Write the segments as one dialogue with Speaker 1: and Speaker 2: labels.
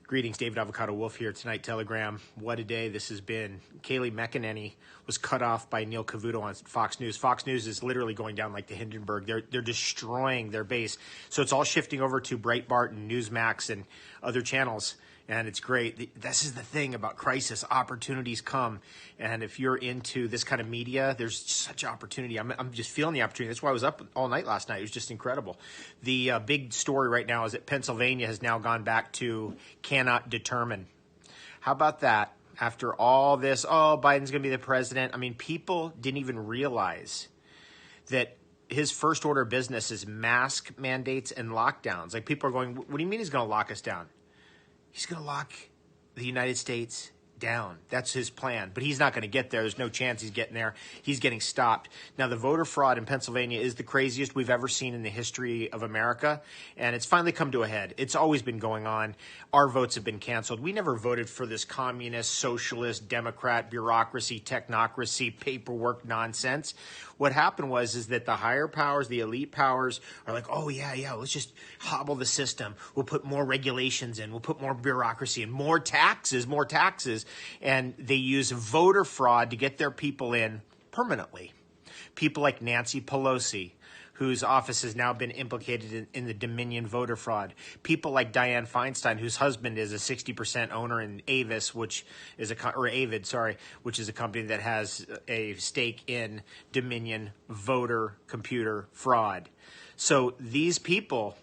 Speaker 1: Greetings, David Avocado Wolf here, Tonight Telegram. What a day this has been. Kayleigh McEnany was cut off by Neil Cavuto on Fox News. Fox News is literally going down like the Hindenburg. They're destroying their base. So it's all shifting over to Breitbart and Newsmax and other channels. And it's great. This is the thing about crisis. Opportunities come. And if you're into this kind of media, there's such opportunity. I'm just feeling the opportunity. That's why I was up all night last night. It was just incredible. The big story right now is that Pennsylvania has now gone back to cannot determine. How about that? After all this, oh, Biden's going to be the president. I mean, people didn't even realize that his first order of business is mask mandates and lockdowns. Like, people are going, what do you mean he's going to lock us down? He's going to lock the United States down. That's his plan. But he's not going to get there. There's no chance he's getting there. He's getting stopped. Now, the voter fraud in Pennsylvania is the craziest we've ever seen in the history of America. And it's finally come to a head. It's always been going on. Our votes have been canceled. We never voted for this communist, socialist, Democrat, bureaucracy, technocracy, paperwork nonsense. What happened is that the higher powers, the elite powers are like, oh, yeah, let's just hobble the system. We'll put more regulations in. We'll put more bureaucracy and more taxes. And they use voter fraud to get their people in permanently. People like Nancy Pelosi, whose office has now been implicated in the Dominion voter fraud. People like Dianne Feinstein, whose husband is a 60% owner in Avis, which is a company that has a stake in Dominion voter computer fraud. So these people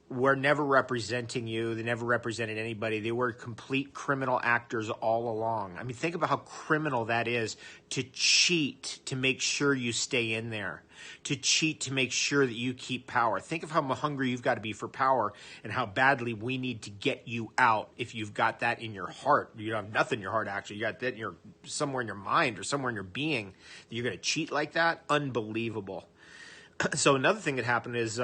Speaker 1: were never representing you. They never represented anybody. They were complete criminal actors all along. I mean, think about how criminal that is, to cheat to make sure you stay in there, to cheat to make sure that you keep power. Think of how hungry you've got to be for power and how badly we need to get you out if you've got that in your heart. You don't have nothing in your heart, actually. You got that in somewhere in your mind or somewhere in your being. That you're going to cheat like that? Unbelievable. So another thing that happened is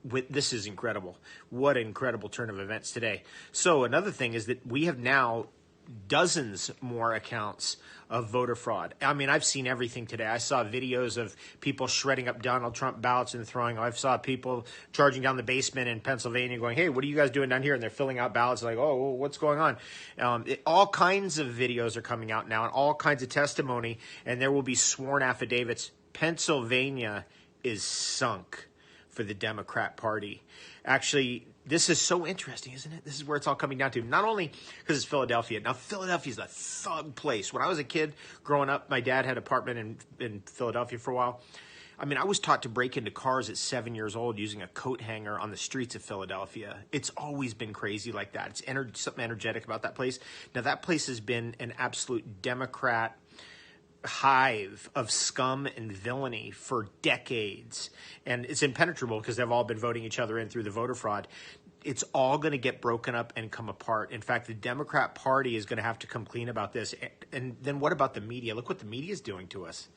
Speaker 1: this is incredible. What an incredible turn of events today. So another thing is that we have now dozens more accounts of voter fraud. I mean, I've seen everything today. I saw videos of people shredding up Donald Trump ballots and throwing. I saw people charging down the basement in Pennsylvania going, hey, what are you guys doing down here? And they're filling out ballots like, oh, well, what's going on? All kinds of videos are coming out now and all kinds of testimony, and there will be sworn affidavits. Pennsylvania is sunk for the Democrat Party. Actually, this is so interesting, isn't it? This is where it's all coming down to. Not only because it's Philadelphia. Now, Philadelphia is a thug place. When I was a kid growing up, my dad had an apartment in Philadelphia for a while. I mean, I was taught to break into cars at 7 years old using a coat hanger on the streets of Philadelphia. It's always been crazy like that. It's something energetic about that place. Now, that place has been an absolute Democrat hive of scum and villainy for decades, and it's impenetrable because they've all been voting each other in through the voter fraud. It's all going to get broken up and come apart. In fact, the Democrat Party is going to have to come clean about this. And then what about the media? Look what the media is doing to us.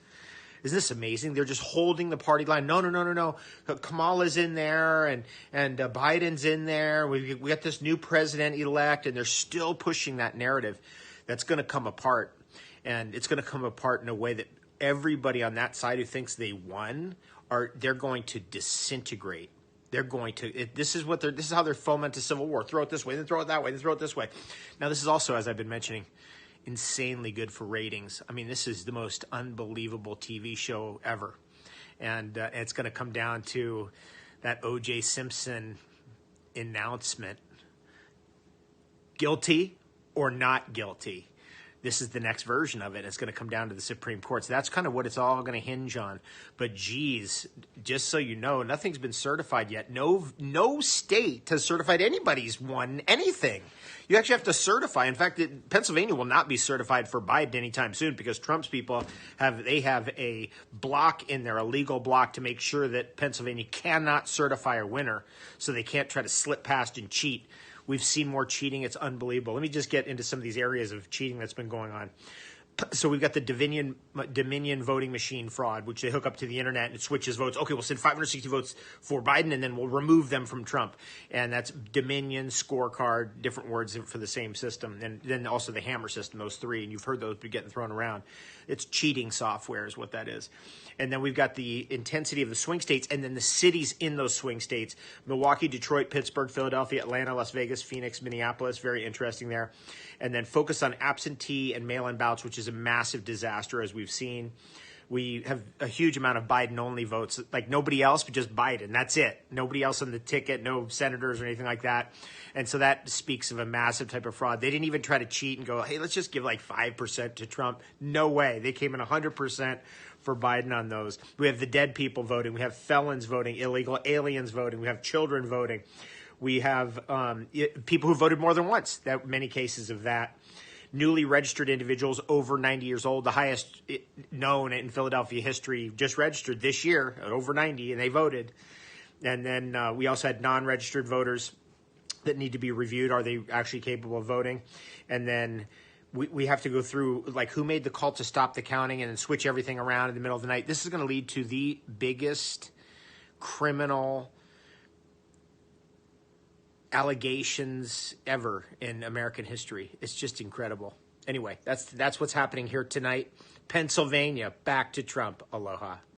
Speaker 1: Isn't this amazing? They're just holding the party line. No. Kamala's in there and Biden's in there. We got this new president-elect, and they're still pushing that narrative. That's going to come apart. And it's going to come apart in a way that everybody on that side who thinks they won they're going to disintegrate. They're going to. This is how they're fomenting civil war. Throw it this way, then throw it that way, then throw it this way. Now, this is also, as I've been mentioning, insanely good for ratings. I mean, this is the most unbelievable TV show ever, and it's going to come down to that O.J. Simpson announcement: guilty or not guilty. This is the next version of it. It's going to come down to the Supreme Court. So that's kind of what it's all going to hinge on. But geez, just so you know, nothing's been certified yet. No state has certified anybody's won anything. You actually have to certify. In fact, Pennsylvania will not be certified for Biden anytime soon because Trump's people have a block in there, a legal block to make sure that Pennsylvania cannot certify a winner, so they can't try to slip past and cheat. We've seen more cheating. It's unbelievable. Let me just get into some of these areas of cheating that's been going on. So we've got the Dominion voting machine fraud, which they hook up to the internet and it switches votes. Okay, we'll send 560 votes for Biden and then we'll remove them from Trump. And that's Dominion, scorecard, different words for the same system. And then also the hammer system, those three. And you've heard those be getting thrown around. It's cheating software is what that is. And then we've got the intensity of the swing states and then the cities in those swing states. Milwaukee, Detroit, Pittsburgh, Philadelphia, Atlanta, Las Vegas, Phoenix, Minneapolis. Very interesting there. And then focus on absentee and mail-in ballots, which is a massive disaster, as we've seen. We have a huge amount of Biden-only votes, like nobody else, but just Biden. That's it. Nobody else on the ticket, no senators or anything like that. And so that speaks of a massive type of fraud. They didn't even try to cheat and go, hey, let's just give like 5% to Trump. No way. They came in 100% for Biden on those. We have the dead people voting. We have felons voting, illegal aliens voting. We have children voting. We have people who voted more than once, that many cases of that. Newly registered individuals over 90 years old, the highest known in Philadelphia history, just registered this year at over 90, and they voted. And then we also had non-registered voters that need to be reviewed. Are they actually capable of voting? And then we have to go through, like, who made the call to stop the counting and then switch everything around in the middle of the night. This is going to lead to the biggest criminal allegations ever in American history. It's just incredible. Anyway, that's what's happening here tonight. Pennsylvania, back to Trump. Aloha.